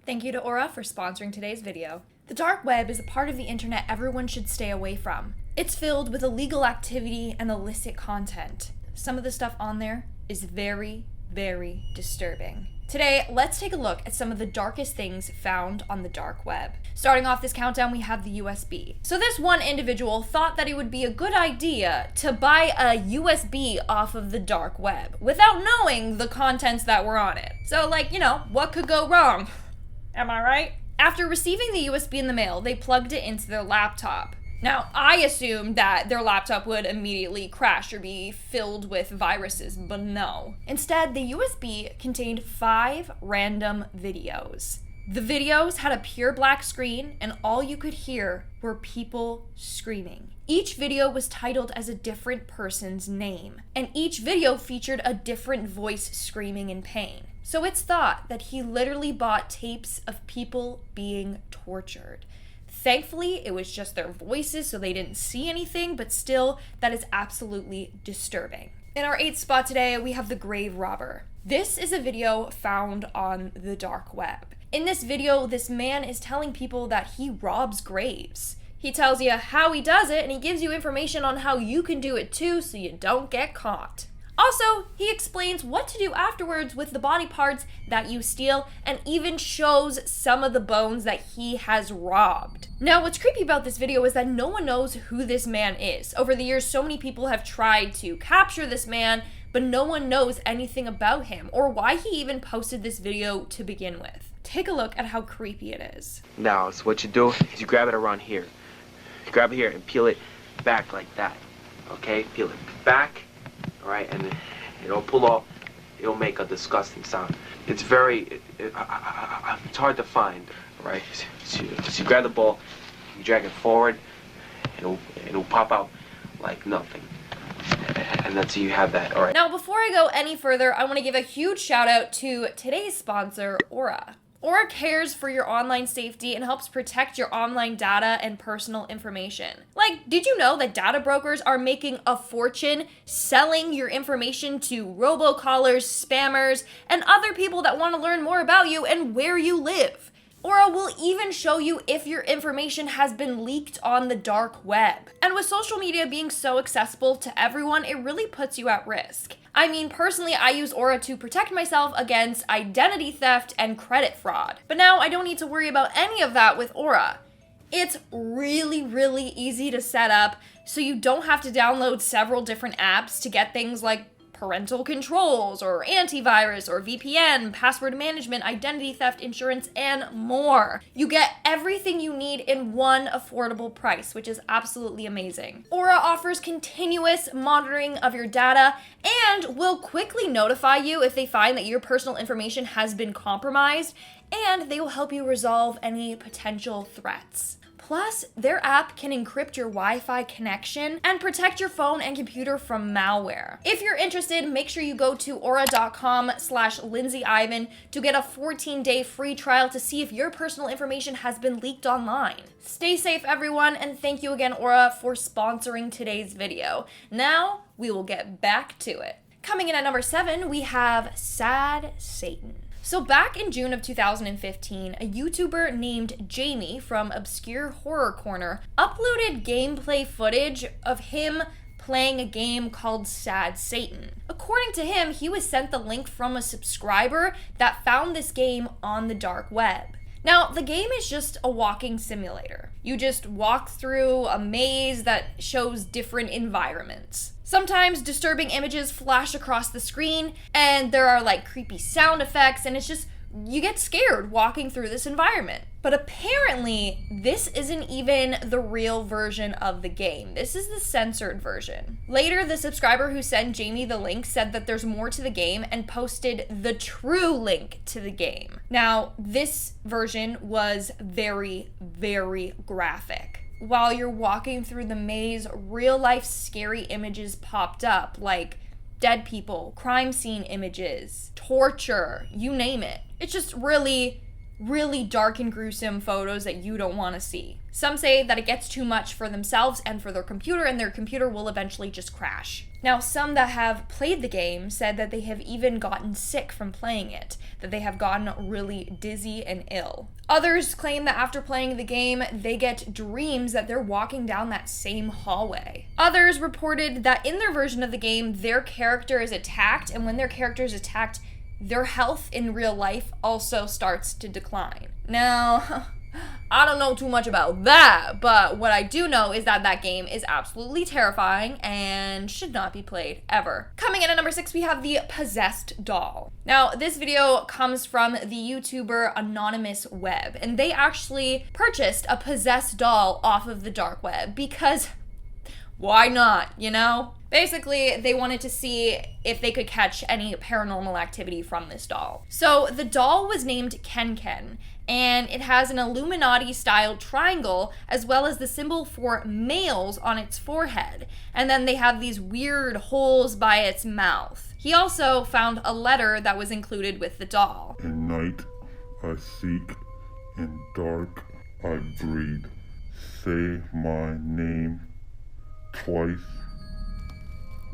Thank you to Aura for sponsoring today's video. The dark web is a part of the internet everyone should stay away from. It's filled with illegal activity and illicit content. Some of the stuff on there is very, very disturbing. Today, let's take a look at some of the darkest things found on the dark web. Starting off this countdown, we have the USB. So this one individual thought that it would be a good idea to buy a USB off of the dark web without knowing the contents that were on it. So what could go wrong? Am I right? After receiving the USB in the mail, they plugged it into their laptop. Now, I assumed that their laptop would immediately crash or be filled with viruses, but no. Instead, the USB contained 5 random videos. The videos had a pure black screen, and all you could hear were people screaming. Each video was titled as a different person's name, and each video featured a different voice screaming in pain. So it's thought that he literally bought tapes of people being tortured. Thankfully, it was just their voices, so they didn't see anything, but still, that is absolutely disturbing. In our 8th spot today, we have the grave robber. This is a video found on the dark web. In this video, this man is telling people that he robs graves. He tells you how he does it, and he gives you information on how you can do it too, so you don't get caught. Also, he explains what to do afterwards with the body parts that you steal and even shows some of the bones that he has robbed. Now, what's creepy about this video is that no one knows who this man is. Over the years, so many people have tried to capture this man, but no one knows anything about him or why he even posted this video to begin with. Take a look at how creepy it is. Now, so what you do is you grab it around here. You grab it here and peel it back like that. Okay? Peel it back. Right, and it'll pull off. It'll make a disgusting sound. It's very, it's hard to find. Right, so you grab the ball, you drag it forward, it'll pop out like nothing, and that's how you have that. All right. Now, before I go any further, I want to give a huge shout out to today's sponsor, Aura. Aura cares for your online safety and helps protect your online data and personal information. Did you know that data brokers are making a fortune selling your information to robocallers, spammers, and other people that want to learn more about you and where you live? Aura will even show you if your information has been leaked on the dark web. And with social media being so accessible to everyone, it really puts you at risk. I mean, personally, I use Aura to protect myself against identity theft and credit fraud. But now I don't need to worry about any of that with Aura. It's really, really easy to set up, so you don't have to download several different apps to get things like parental controls or antivirus or VPN, password management, identity theft insurance, and more. You get everything you need in one affordable price, which is absolutely amazing. Aura offers continuous monitoring of your data and will quickly notify you if they find that your personal information has been compromised, and they will help you resolve any potential threats. Plus, their app can encrypt your Wi-Fi connection and protect your phone and computer from malware. If you're interested, make sure you go to aura.com/Lindsayivan to get a 14-day free trial to see if your personal information has been leaked online. Stay safe, everyone, and thank you again, Aura, for sponsoring today's video. Now, we will get back to it. Coming in at number 7, we have Sad Satan. So back in June of 2015, a YouTuber named Jamie from Obscure Horror Corner uploaded gameplay footage of him playing a game called Sad Satan. According to him, he was sent the link from a subscriber that found this game on the dark web. Now, the game is just a walking simulator. You just walk through a maze that shows different environments. Sometimes disturbing images flash across the screen, and there are creepy sound effects, and it's just, you get scared walking through this environment. But apparently, this isn't even the real version of the game. This is the censored version. Later, the subscriber who sent Jamie the link said that there's more to the game and posted the true link to the game. Now, this version was very, very graphic. While you're walking through the maze, real-life scary images popped up, like dead people, crime scene images, torture, you name it. It's just really really dark and gruesome photos that you don't want to see. Some say that it gets too much for themselves and for their computer, and their computer will eventually just crash. Now, some that have played the game said that they have even gotten sick from playing it, that they have gotten really dizzy and ill. Others claim that after playing the game, they get dreams that they're walking down that same hallway. Others reported that in their version of the game, their character is attacked, and when their character is attacked, their health in real life also starts to decline. Now, I don't know too much about that, but what I do know is that that game is absolutely terrifying and should not be played ever. Coming in at number 6, we have the Possessed Doll. Now, this video comes from the YouTuber Anonymous Web, and they actually purchased a possessed doll off of the dark web because why not, you know? Basically, they wanted to see if they could catch any paranormal activity from this doll. So the doll was named Ken Ken, and it has an Illuminati-style triangle as well as the symbol for males on its forehead. And then they have these weird holes by its mouth. He also found a letter that was included with the doll. In night I seek, in dark I breathe. Say my name twice.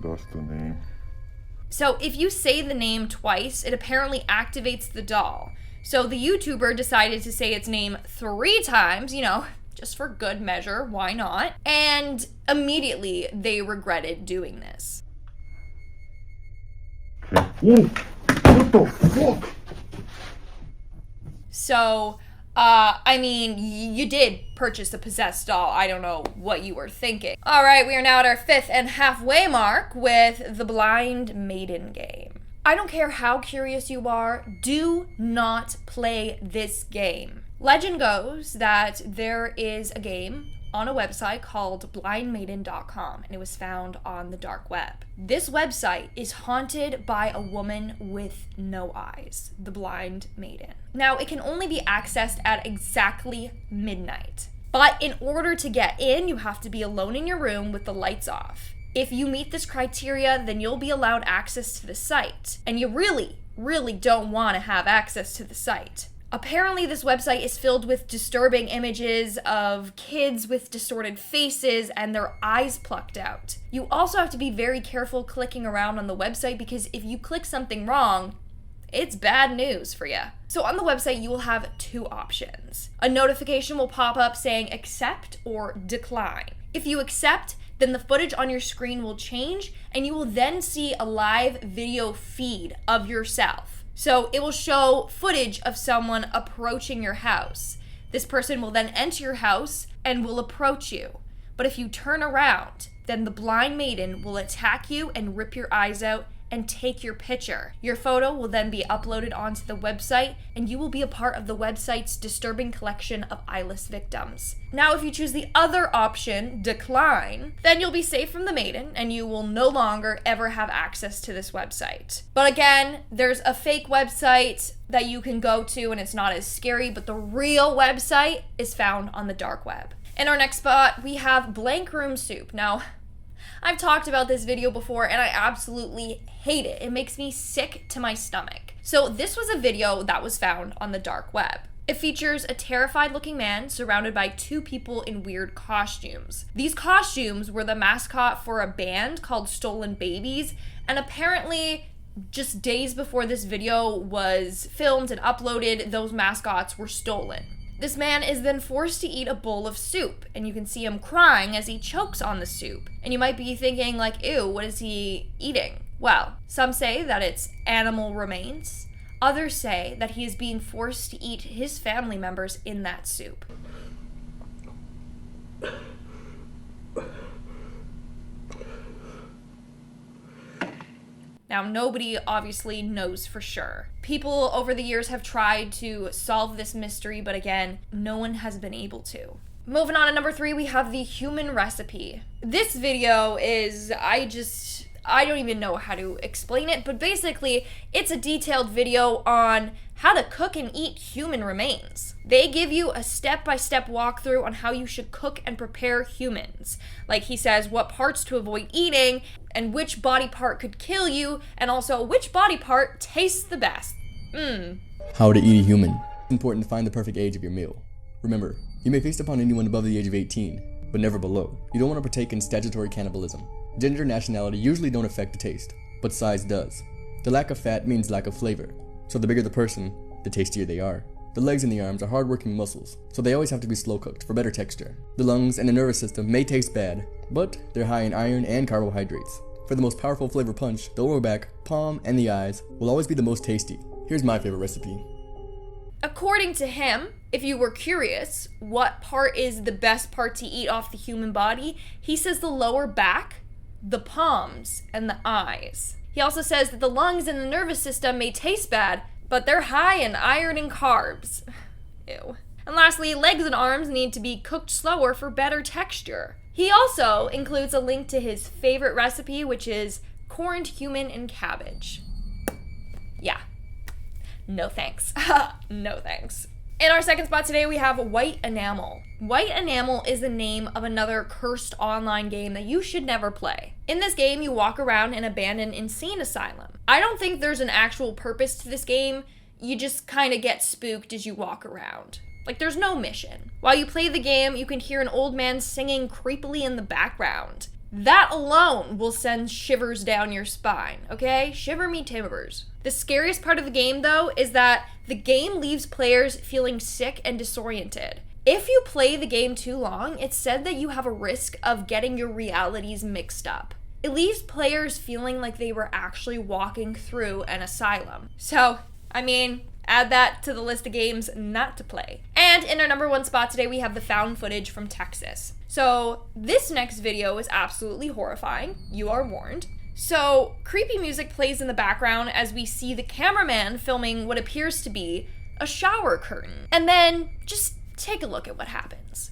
That's the name. So if you say the name twice, it apparently activates the doll. So the YouTuber decided to say its name 3 times, you know, just for good measure, why not? And immediately they regretted doing this. Okay. Whoa! What the fuck? So, I mean, you did purchase a possessed doll. I don't know what you were thinking. All right, we are now at our 5th and halfway mark with the Blind Maiden game. I don't care how curious you are, do not play this game. Legend goes that there is a game on a website called blindmaiden.com, and it was found on the dark web. This website is haunted by a woman with no eyes, the Blind Maiden. Now, it can only be accessed at exactly midnight, but in order to get in, you have to be alone in your room with the lights off. If you meet this criteria, then you'll be allowed access to the site, and you really, really don't want to have access to the site. Apparently, this website is filled with disturbing images of kids with distorted faces and their eyes plucked out. You also have to be very careful clicking around on the website because if you click something wrong, it's bad news for you. So on the website, you will have 2 options. A notification will pop up saying accept or decline. If you accept, then the footage on your screen will change and you will then see a live video feed of yourself. So it will show footage of someone approaching your house. This person will then enter your house and will approach you. But if you turn around, then the Blind Maiden will attack you and rip your eyes out and take your picture. Your photo will then be uploaded onto the website, and you will be a part of the website's disturbing collection of eyeless victims. Now, if you choose the other option, decline, then you'll be safe from the Maiden, and you will no longer ever have access to this website. But again, there's a fake website that you can go to, and it's not as scary, but the real website is found on the dark web. In our next spot, we have Blank Room Soup. Now, I've talked about this video before and I absolutely hate it. It makes me sick to my stomach. So this was a video that was found on the dark web. It features a terrified looking man surrounded by 2 people in weird costumes. These costumes were the mascot for a band called Stolen Babies, and apparently just days before this video was filmed and uploaded, those mascots were stolen. This man is then forced to eat a bowl of soup, and you can see him crying as he chokes on the soup. And you might be thinking like, ew, what is he eating? Well, some say that it's animal remains. Others say that he is being forced to eat his family members in that soup. Now, nobody obviously knows for sure. People over the years have tried to solve this mystery, but again, no one has been able to. Moving on to number 3, we have the human recipe. This video is, I don't even know how to explain it, but basically, it's a detailed video on how to cook and eat human remains. They give you a step-by-step walkthrough on how you should cook and prepare humans. Like he says what parts to avoid eating, and which body part could kill you, and also which body part tastes the best. How to eat a human. important to find the perfect age of your meal. Remember, you may feast upon anyone above the age of 18, but never below. You don't want to partake in statutory cannibalism. Gender and nationality usually don't affect the taste, but size does. The lack of fat means lack of flavor, so the bigger the person, the tastier they are. The legs and the arms are hard-working muscles, so they always have to be slow-cooked for better texture. The lungs and the nervous system may taste bad, but they're high in iron and carbohydrates. For the most powerful flavor punch, the lower back, palm, and the eyes will always be the most tasty. Here's my favorite recipe. According to him, if you were curious what part is the best part to eat off the human body, he says the lower back, the palms, and the eyes. He also says that the lungs and the nervous system may taste bad, but they're high in iron and carbs. Ew. And lastly, legs and arms need to be cooked slower for better texture. He also includes a link to his favorite recipe, which is corned human and cabbage. Yeah. No thanks. No thanks. In our second spot today, we have White Enamel. White Enamel is the name of another cursed online game that you should never play. In this game, you walk around an abandoned insane asylum. I don't think there's an actual purpose to this game. You just kind of get spooked as you walk around. Like, there's no mission. While you play the game, you can hear an old man singing creepily in the background. That alone will send shivers down your spine, okay? Shiver me timbers. The scariest part of the game, though, is that the game leaves players feeling sick and disoriented. If you play the game too long, it's said that you have a risk of getting your realities mixed up. It leaves players feeling like they were actually walking through an asylum. So, I mean, add that to the list of games not to play. And in our number one spot today, we have the found footage from Texas. So this next video is absolutely horrifying. You are warned. So creepy music plays in the background as we see the cameraman filming what appears to be a shower curtain. And then just take a look at what happens.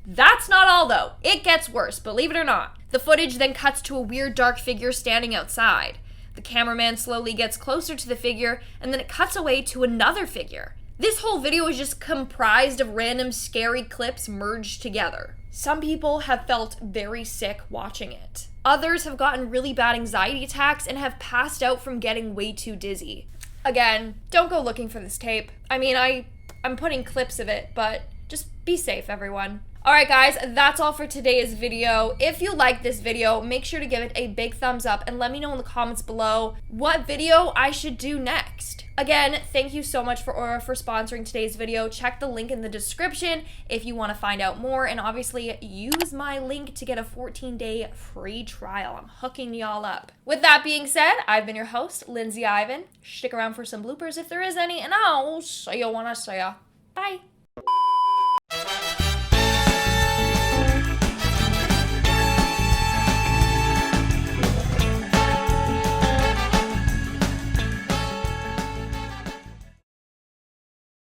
That's not all though. It gets worse, believe it or not. The footage then cuts to a weird dark figure standing outside. The cameraman slowly gets closer to the figure, and then it cuts away to another figure. This whole video is just comprised of random scary clips merged together. Some people have felt very sick watching it. Others have gotten really bad anxiety attacks and have passed out from getting way too dizzy. Again, don't go looking for this tape. I mean, I'm putting clips of it, but just be safe, everyone. Alright guys, that's all for today's video. If you like this video, make sure to give it a big thumbs up and let me know in the comments below what video I should do next. Again, thank you so much for Aura for sponsoring today's video. Check the link in the description if you want to find out more, and obviously use my link to get a 14-day free trial. I'm hooking y'all up. With that being said, I've been your host, Lindsay Ivan. Stick around for some bloopers if there is any, and I'll see you when I see ya. Bye.